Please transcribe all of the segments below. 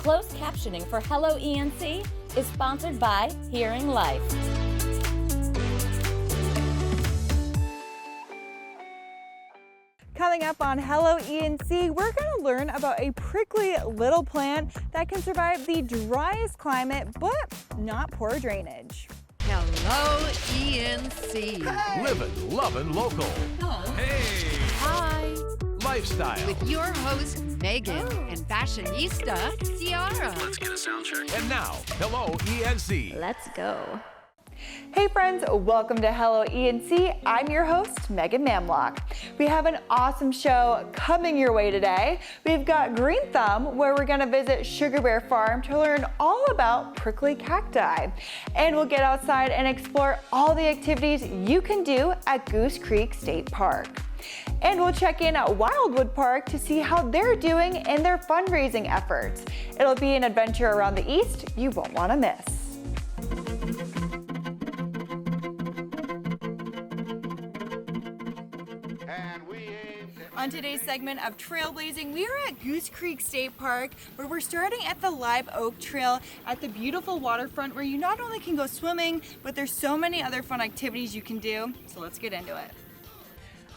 Closed captioning for Hello ENC is sponsored by Hearing Life. Coming up on Hello ENC, we're going to learn about a prickly little plant that can survive the driest climate, but not poor drainage. Hello ENC. Hey. Living, loving local. Oh. Hey. Hi. Lifestyle. With your host, Megan, and fashionista, Ciara. Let's get a sound check. And now, Hello ENC. Let's go. Hey friends, welcome to Hello ENC. I'm your host, Megan Mamlock. We have an awesome show coming your way today. We've got Green Thumb, where we're gonna visit Sugar Bear Farm to learn all about prickly cacti. And we'll get outside and explore all the activities you can do at Goose Creek State Park. And we'll check in at Wildwood Park to see how they're doing in their fundraising efforts. It'll be an adventure around the East you won't wanna miss. On today's segment of Trailblazing, we are at Goose Creek State Park, where we're starting at the Live Oak Trail at the beautiful waterfront, where you not only can go swimming, but there's so many other fun activities you can do. So let's get into it.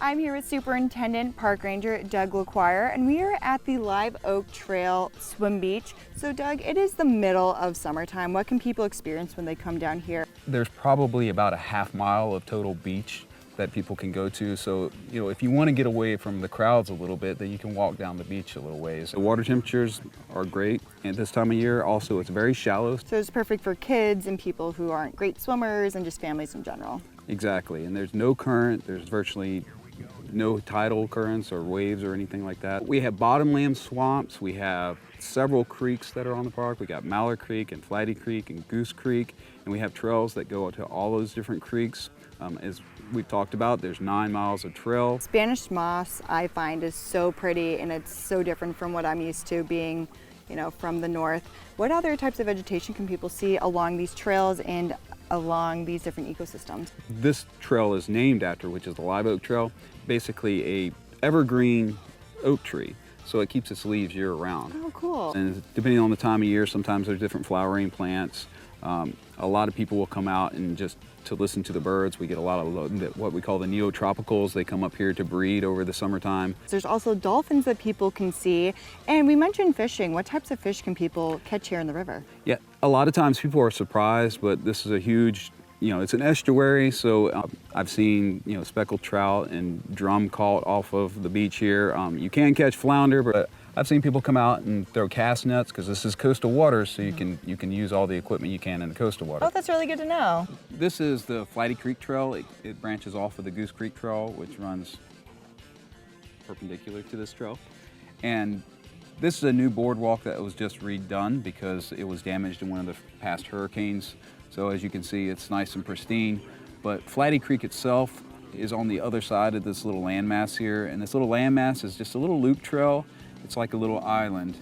I'm here with Superintendent Park Ranger Doug LaQuire, and we are at the Live Oak Trail Swim Beach. So Doug, it is the middle of summertime. What can people experience when they come down here? There's probably about a half mile of total beach that people can go to. So, if you want to get away from the crowds a little bit, then you can walk down the beach a little ways. The water temperatures are great at this time of year. Also, it's very shallow. So it's perfect for kids and people who aren't great swimmers and just families in general. Exactly, and there's no current. There's virtually no tidal currents or waves or anything like that. We have bottomland swamps. We have several creeks that are on the park. We got Mallard Creek and Flatty Creek and Goose Creek, and we have trails that go to all those different creeks. As we've talked about, there's 9 miles of trail. Spanish moss, I find, is so pretty, and it's so different from what I'm used to being, from the north. What other types of vegetation can people see along these trails and along these different ecosystems? This trail is named after, which is the Live Oak Trail, basically a evergreen oak tree. So it keeps its leaves year round. Oh, cool. And depending on the time of year, sometimes there's different flowering plants. A lot of people will come out and just to listen to the birds. We get a lot of what we call the neotropicals. They come up here to breed over the summertime. There's also dolphins that people can see. And we mentioned fishing. What types of fish can people catch here in the river? Yeah, a lot of times people are surprised, but this is a huge, it's an estuary. So I've seen, speckled trout and drum caught off of the beach here. You can catch flounder, but I've seen people come out and throw cast nets because this is coastal waters, so you can use all the equipment you can in the coastal water. Oh, that's really good to know. This is the Flatty Creek Trail. It branches off of the Goose Creek Trail, which runs perpendicular to this trail. And this is a new boardwalk that was just redone because it was damaged in one of the past hurricanes. So as you can see, it's nice and pristine. But Flatty Creek itself is on the other side of this little landmass here. And this little landmass is just a little loop trail. It's like a little island.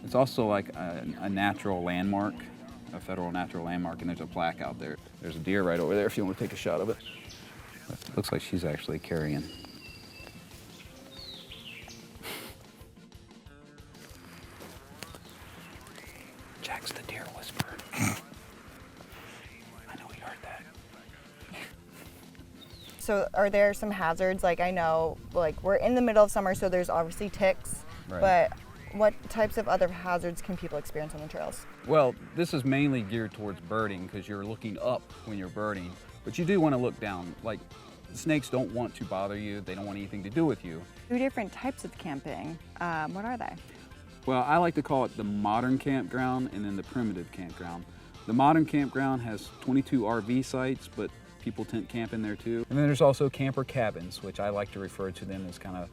It's also like a natural landmark, a federal natural landmark, and there's a plaque out there. There's a deer right over there if you want to take a shot of it. Looks like she's actually carrying. Jack's the deer whisperer. I know he heard that. So are there some hazards? I know, we're in the middle of summer, so there's obviously ticks. Right. But what types of other hazards can people experience on the trails? Well, this is mainly geared towards birding because you're looking up when you're birding, but you do want to look down. Snakes don't want to bother you. They don't want anything to do with you. 2 different types of camping. What are they? Well, I like to call it the modern campground and then the primitive campground. The modern campground has 22 RV sites, but people tent camp in there too. And then there's also camper cabins, which I like to refer to them as kind of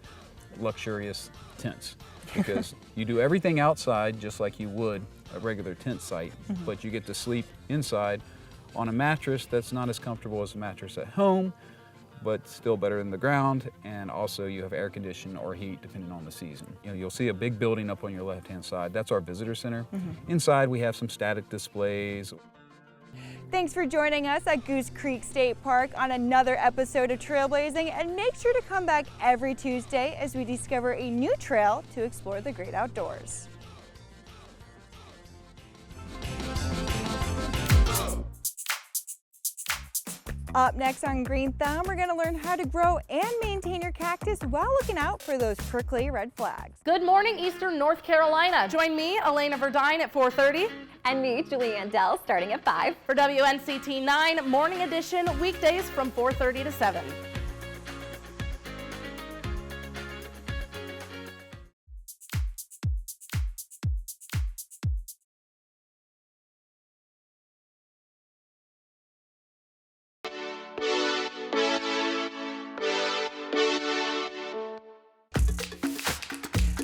luxurious tents because you do everything outside just like you would a regular tent site, but you get to sleep inside on a mattress that's not as comfortable as a mattress at home, but still better than the ground, and also you have air conditioning or heat depending on the season. You'll see a big building up on your left-hand side. That's our visitor center. Inside we have some static displays. Thanks for joining us at Goose Creek State Park on another episode of Trailblazing, and make sure to come back every Tuesday as we discover a new trail to explore the great outdoors. Up next on Green Thumb, we're going to learn how to grow and maintain your cactus while looking out for those prickly red flags. Good morning, Eastern North Carolina. Join me, Elena Verdine, at 4:30. And me, Julianne Dell, starting at 5. For WNCT 9 Morning Edition, weekdays from 4:30 to 7.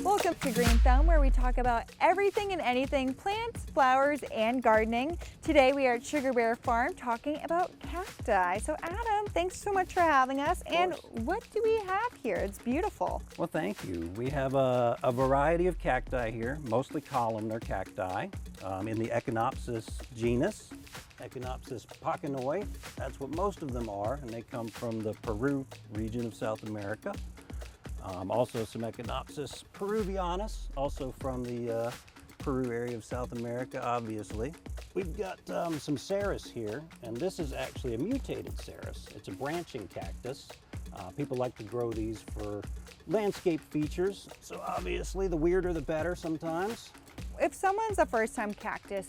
Welcome to Green Thumb, where we talk about everything and anything plants, flowers, and gardening. Today we are at Sugar Bear Farm talking about cacti. So Adam, thanks so much for having us. And what do we have here? It's beautiful. Well, thank you. We have a variety of cacti here, mostly columnar cacti in the Echinopsis genus. Echinopsis pachinoi, that's what most of them are, and they come from the Peru region of South America. Also some Echinopsis peruvianus, also from the Peru area of South America, obviously. We've got some cereus here, and this is actually a mutated cereus. It's a branching cactus. People like to grow these for landscape features, so obviously the weirder the better sometimes. If someone's a first-time cactus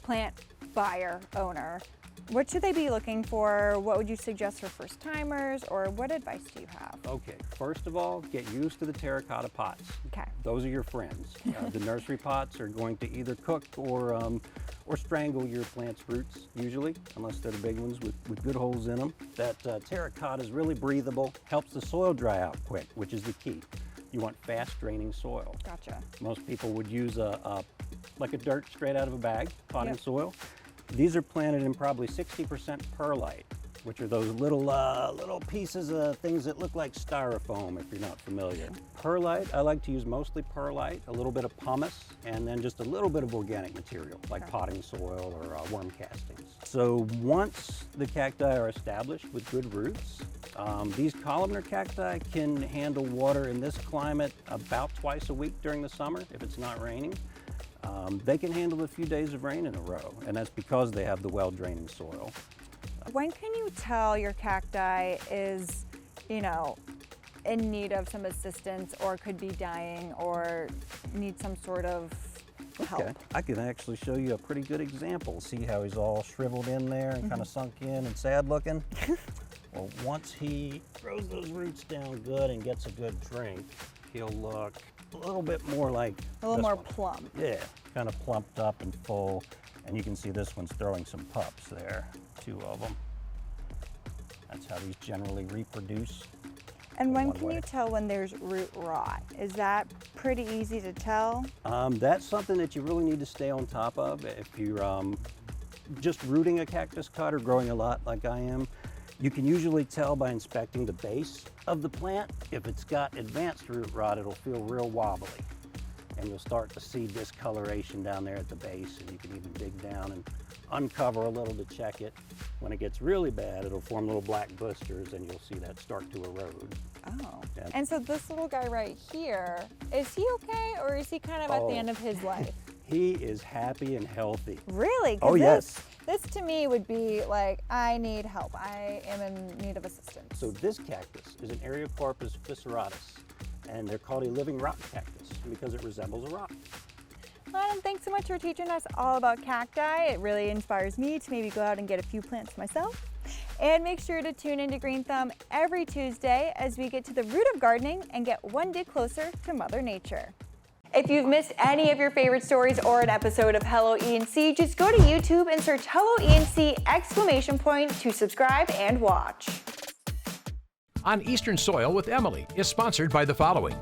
plant buyer, owner, what should they be looking for? What would you suggest for first-timers, or what advice do you have? Okay, first of all, get used to the terracotta pots. Okay. Those are your friends. The nursery pots are going to either cook or strangle your plant's roots, usually, unless they're the big ones with good holes in them. That terracotta is really breathable, helps the soil dry out quick, which is the key. You want fast-draining soil. Gotcha. Most people would use like a dirt straight out of a bag, potting soil. These are planted in probably 60% perlite, which are those little pieces of things that look like styrofoam, if you're not familiar. Perlite, I like to use mostly perlite, a little bit of pumice, and then just a little bit of organic material, like potting soil or worm castings. So once the cacti are established with good roots, these columnar cacti can handle water in this climate about twice a week during the summer, if it's not raining. They can handle a few days of rain in a row, and that's because they have the well-draining soil. When can you tell your cacti is, in need of some assistance, or could be dying, or need some sort of help? Okay, I can actually show you a pretty good example. See how he's all shriveled in there and kind of sunk in and sad looking? Well, once he throws those roots down good and gets a good drink, he'll look a little bit more like a little more plump. Yeah, kind of plumped up and full. And you can see this one's throwing some pups there, 2 of them. That's how these generally reproduce. And when can you tell when there's root rot? Is that pretty easy to tell? That's something that you really need to stay on top of. If you're just rooting a cactus cut or growing a lot like I am, you can usually tell by inspecting the base of the plant. If it's got advanced root rot, it'll feel real wobbly. And you'll start to see discoloration down there at the base, and you can even dig down and uncover a little to check it. When it gets really bad, it'll form little black blisters, and you'll see that start to erode. Oh. Yeah. And so this little guy right here, is he okay, or is he kind of at the end of his life? He is happy and healthy. Really? Oh, yes. This to me would be like, I need help. I am in need of assistance. So this cactus is an Eriocarpus fissuratus, and they're called a living rock cactus because it resembles a rock. Adam, thanks so much for teaching us all about cacti. It really inspires me to maybe go out and get a few plants myself. And make sure to tune into Green Thumb every Tuesday as we get to the root of gardening and get one day closer to Mother Nature. If you've missed any of your favorite stories or an episode of Hello ENC, just go to YouTube and search Hello ENC ! To subscribe and watch. On Eastern Soil with Emily is sponsored by the following.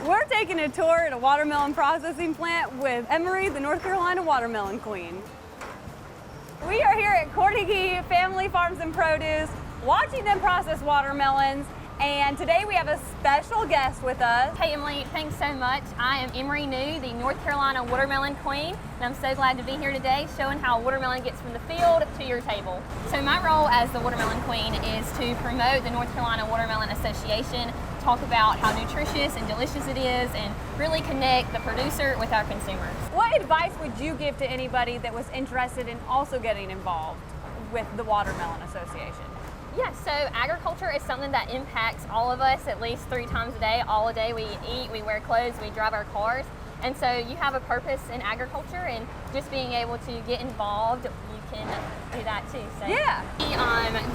We're taking a tour at a watermelon processing plant with Emery, the North Carolina watermelon queen. We are here at Courtney Family Farms and Produce, watching them process watermelons. And today we have a special guest with us. Hey Emily, thanks so much. I am Emery New, the North Carolina watermelon queen, and I'm so glad to be here today showing how a watermelon gets from the field to your table. So my role as the watermelon queen is to promote the North Carolina Watermelon Association, talk about how nutritious and delicious it is, and really connect the producer with our consumers. What advice would you give to anybody that was interested in also getting involved? with the Watermelon Association? Yeah, so agriculture is something that impacts all of us at least 3 times a day. All day we eat, we wear clothes, we drive our cars. And so you have a purpose in agriculture, and just being able to get involved, you can do that too. So Yeah. We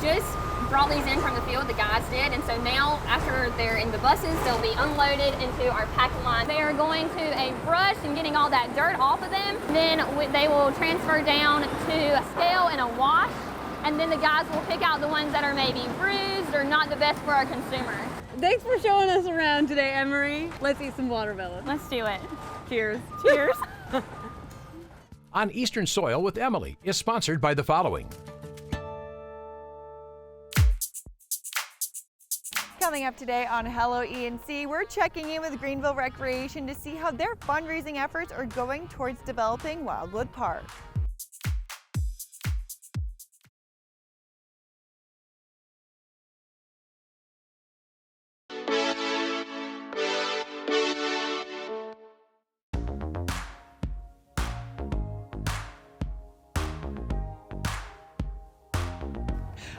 just brought these in from the field, the guys did, and so now after they're in the buses, they'll be unloaded into our packing line. They are going to a brush and getting all that dirt off of them. Then they will transfer down to a scale and a wash, and then the guys will pick out the ones that are maybe bruised or not the best for our consumer. Thanks for showing us around today, Emery. Let's eat some watermelon. Let's do it. Cheers. Cheers. On Eastern Soil with Emily is sponsored by the following. Coming up today on Hello ENC, we're checking in with Greenville Recreation to see how their fundraising efforts are going towards developing Wildwood Park.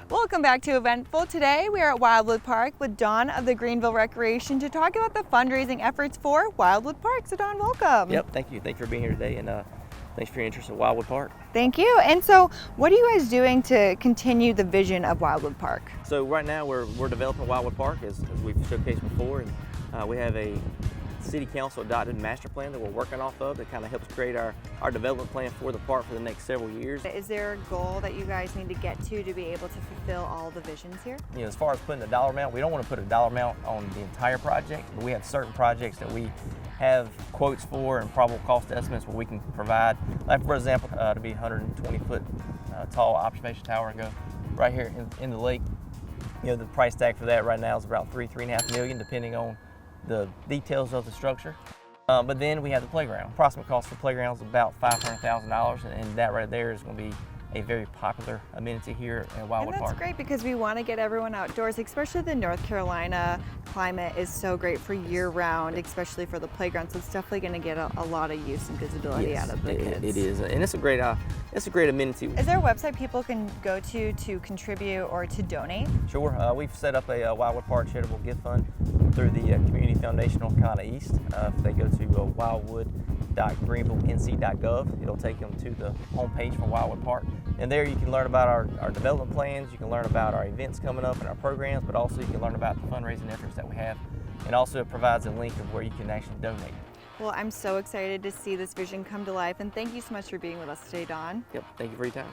Welcome back to Eventful. Today we are at Wildwood Park with Dawn of the Greenville Recreation to talk about the fundraising efforts for Wildwood Park. So Dawn, welcome. Yep, thank you. Thanks for being here today, and thanks for your interest in Wildwood Park. Thank you. And so what are you guys doing to continue the vision of Wildwood Park? So right now we're developing Wildwood Park as we've showcased before, and we have a City Council adopted master plan that we're working off of that kind of helps create our development plan for the park for the next several years. Is there a goal that you guys need to get to be able to fulfill all the visions here? You know, as far as putting a dollar amount, we don't want to put a dollar amount on the entire project, but we have certain projects that we have quotes for and probable cost estimates where we can provide. Like for example, to be 120-foot tall observation tower and go right here in the lake. You know, the price tag for that right now is about $3.5 million, depending on the details of the structure. But then we have the playground. Approximate cost for playground is about $500,000, and that right there is going to be a very popular amenity here at Wildwood Park. And that's great because we want to get everyone outdoors, especially the North Carolina climate is so great for year-round, especially for the playground. So it's definitely going to get a lot of use and visibility out of the kids. It is, and it's a great amenity. Is there a website people can go to contribute or to donate? Sure. We've set up a Wildwood Park charitable gift fund through the Community Foundation North Carolina East. If they go to wildwood.greenvillenc.gov, it'll take them to the homepage for Wildwood Park. And there you can learn about our development plans, you can learn about our events coming up and our programs, but also you can learn about the fundraising efforts that we have. And also it provides a link of where you can actually donate. Well, I'm so excited to see this vision come to life, and thank you so much for being with us today, Dawn. Yep, thank you for your time.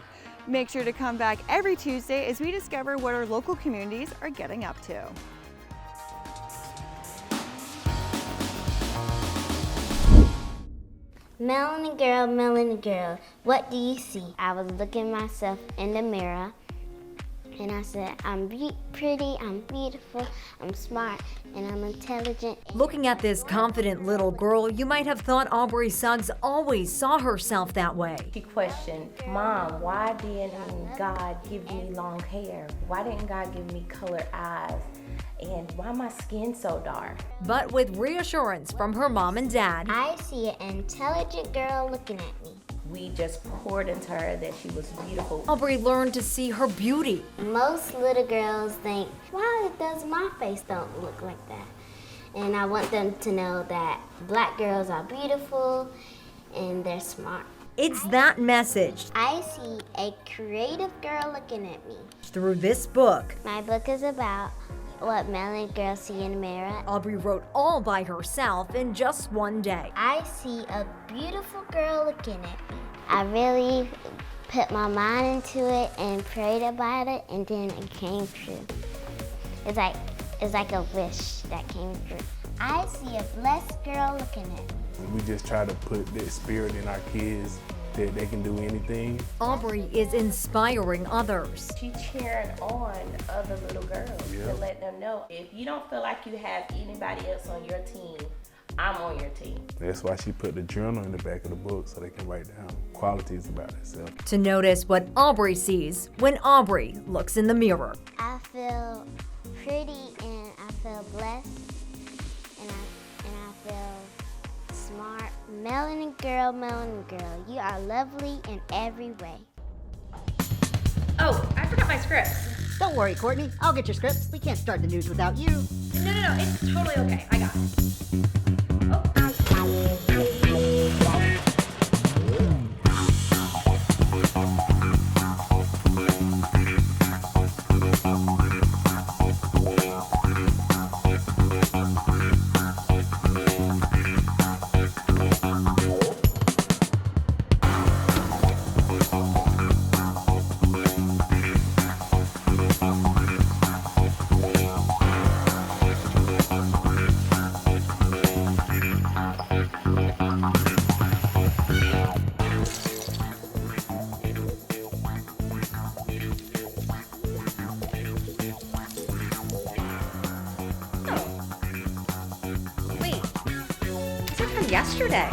Make sure to come back every Tuesday as we discover what our local communities are getting up to. Melon Girl, what do you see? I was looking myself in the mirror and I said, I'm pretty, I'm beautiful, I'm smart, and I'm intelligent. Looking at this confident little girl, you might have thought Aubrey Suggs always saw herself that way. She questioned, Mom, why didn't God give me long hair? Why didn't God give me colored eyes? And why my skin so dark? But with reassurance from her mom and dad, I see an intelligent girl looking at me. We just poured into her that she was beautiful. Aubrey learned to see her beauty. Most little girls think, why does my face don't look like that? And I want them to know that black girls are beautiful and they're smart. It's that message. I see a creative girl looking at me. Through this book. My book is about what melon girls see in the mirror. Aubrey wrote all by herself in just one day. I see a beautiful girl looking at me. I really put my mind into it and prayed about it, and then it came true. It's like a wish that came true. I see a blessed girl looking at me. We just try to put that spirit in our kids that they can do anything. Aubrey is inspiring others. She cheering on other little girls to let them know, if you don't feel like you have anybody else on your team, I'm on your team. That's why she put the journal in the back of the book so they can write down qualities about herself. To notice what Aubrey sees when Aubrey looks in the mirror. I feel pretty and I feel blessed and I feel smart. Melon Girl, you are lovely in every way. Oh, I forgot my scripts. Don't worry, Courtney. I'll get your scripts. We can't start the news without you. No, it's totally okay. I got it. Yesterday.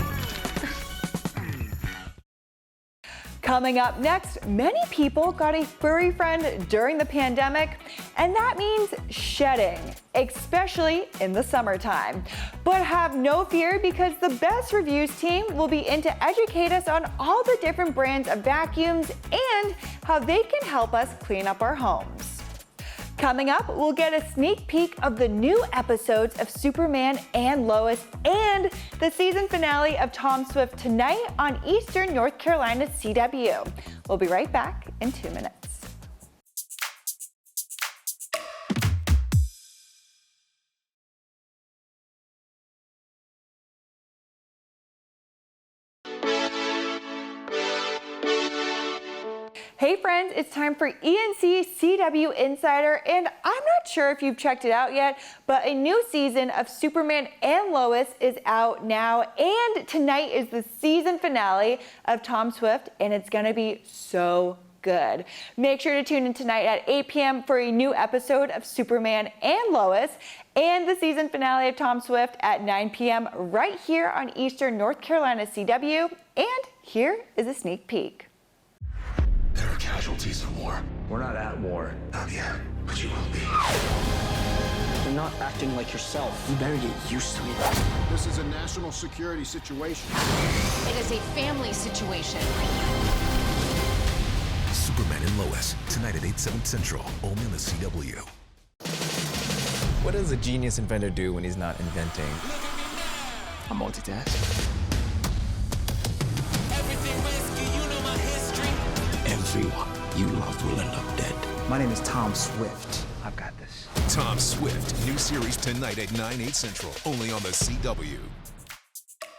Coming up next, many people got a furry friend during the pandemic, and that means shedding, especially in the summertime. But have no fear, because the Best Reviews team will be in to educate us on all the different brands of vacuums and how they can help us clean up our homes. Coming up, we'll get a sneak peek of the new episodes of Superman and Lois and the season finale of Tom Swift tonight on Eastern North Carolina CW. We'll be right back in 2 minutes. Hey friends, it's time for ECCW Insider, and I'm not sure if you've checked it out yet, but a new season of Superman and Lois is out now, and tonight is the season finale of Tom Swift, and it's gonna be so good. Make sure to tune in tonight at 8 p.m. for a new episode of Superman and Lois, and the season finale of Tom Swift at 9 p.m. right here on Eastern North Carolina CW, and here is a sneak peek. There are casualties of war. We're not at war. Not yet, but you will be. You're not acting like yourself. You better get used to it. This is a national security situation. It is a family situation. Superman and Lois, tonight at 8/7 Central, only on the CW. What does a genius inventor do when he's not inventing? I multitask. Everyone you loved will end up dead. My name is Tom Swift. I've got this. Tom Swift, new series tonight at 9/8 Central, only on the CW.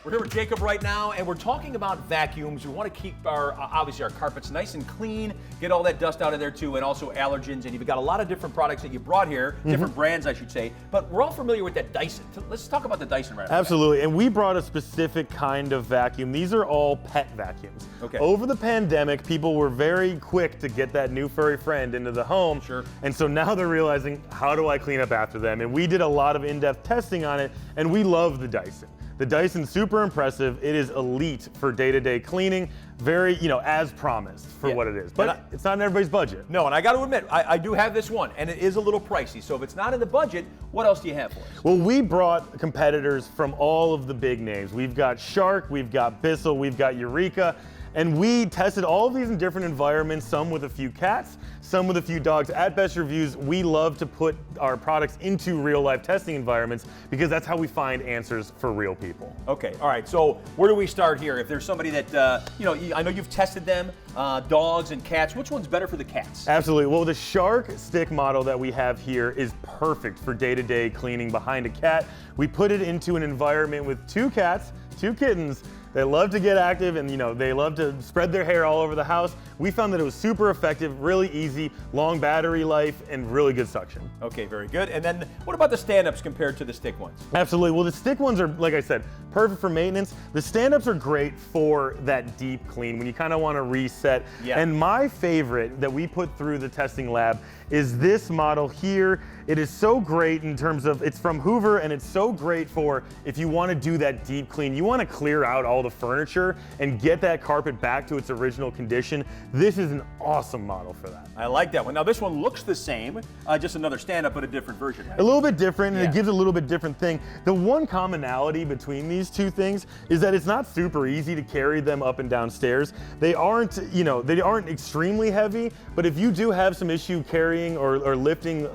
We're here with Jacob right now, and we're talking about vacuums. We want to keep our, obviously, our carpets nice and clean, get all that dust out of there too, and also allergens. And you've got a lot of different products that you brought here, different brands, I should say. But we're all familiar with that Dyson. Let's talk about the Dyson right now. Absolutely, and we brought a specific kind of vacuum. These are all pet vacuums. Okay. Over the pandemic, people were very quick to get that new furry friend into the home. Sure. And so now they're realizing, how do I clean up after them? And we did a lot of in-depth testing on it, and we love the Dyson. The Dyson's super impressive. It is elite for day-to-day cleaning. Very, as promised for what it is. But it's not in everybody's budget. No, and I got to admit, I do have this one, and it is a little pricey. So if it's not in the budget, what else do you have for us? Well, we brought competitors from all of the big names. We've got Shark, we've got Bissell, we've got Eureka, and we tested all of these in different environments, some with a few cats, some with a few dogs. At Best Reviews, we love to put our products into real-life testing environments because that's how we find answers for real people. Okay, all right, so where do we start here? If there's somebody that, I know you've tested them, dogs and cats, which one's better for the cats? Absolutely, well, the Shark stick model that we have here is perfect for day-to-day cleaning behind a cat. We put it into an environment with 2 cats, 2 kittens. They love to get active and they love to spread their hair all over the house. We found that it was super effective, really easy, long battery life, and really good suction. Okay, very good. And then what about the stand-ups compared to the stick ones? Absolutely, well the stick ones are, like I said, perfect for maintenance. The stand-ups are great for that deep clean when you kind of want to reset. Yeah. And my favorite that we put through the testing lab is this model here. It is so great in terms of, it's from Hoover, and it's so great for if you want to do that deep clean, you want to clear out all the furniture and get that carpet back to its original condition. This is an awesome model for that. I like that one. Now this one looks the same, just another stand-up, but a different version, right? A little bit different, and it gives a little bit different thing. The one commonality between these two things is that it's not super easy to carry them up and down stairs. They aren't, you know, they aren't extremely heavy, but if you do have some issue carrying or lifting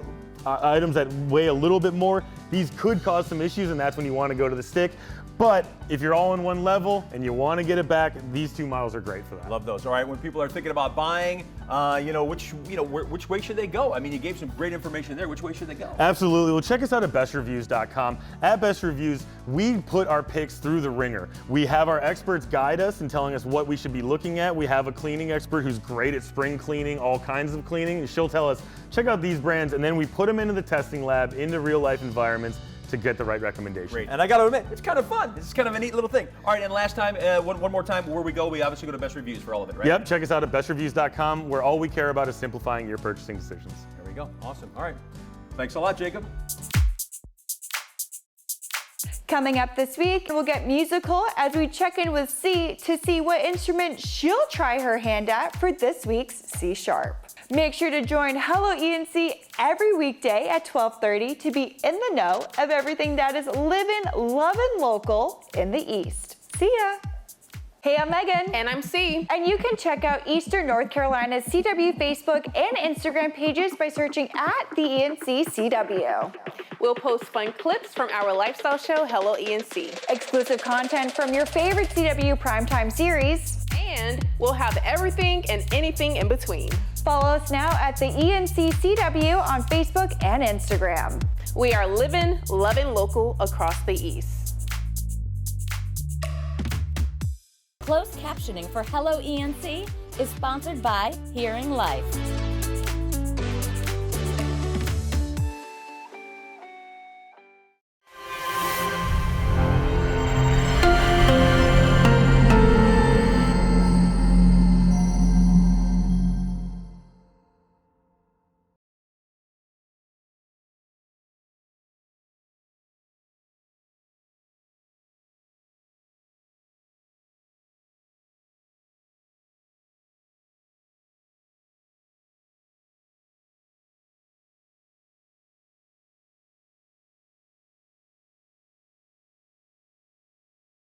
items that weigh a little bit more, these could cause some issues, and that's when you want to go to the stick. But if you're all in one level and you want to get it back, these two models are great for that. Love those. All right, when people are thinking about buying, which way should they go? I mean, you gave some great information there. Which way should they go? Absolutely. Well, check us out at bestreviews.com. At Best Reviews, we put our picks through the ringer. We have our experts guide us in telling us what we should be looking at. We have a cleaning expert who's great at spring cleaning, all kinds of cleaning, and she'll tell us, check out these brands, and then we put them into the testing lab, into real life environments, to get the right recommendation. Great. And I got to admit, it's kind of fun. It's kind of a neat little thing. All right, and last time, one more time, where we go, we obviously go to Best Reviews for all of it, right? Yep, check us out at bestreviews.com, where all we care about is simplifying your purchasing decisions. There we go. Awesome. All right. Thanks a lot, Jacob. Coming up this week, we'll get musical as we check in with C to see what instrument she'll try her hand at for this week's C Sharp. Make sure to join Hello ENC every weekday at 12:30 to be in the know of everything that is living, loving local in the East. See ya! Hey, I'm Megan. And I'm C. And you can check out Eastern North Carolina's CW Facebook and Instagram pages by searching at the ENC CW. We'll post fun clips from our lifestyle show, Hello ENC. Exclusive content from your favorite CW primetime series. And we'll have everything and anything in between. Follow us now at the ENC CW on Facebook and Instagram. We are living, loving local across the East. Closed captioning for Hello ENC is sponsored by Hearing Life.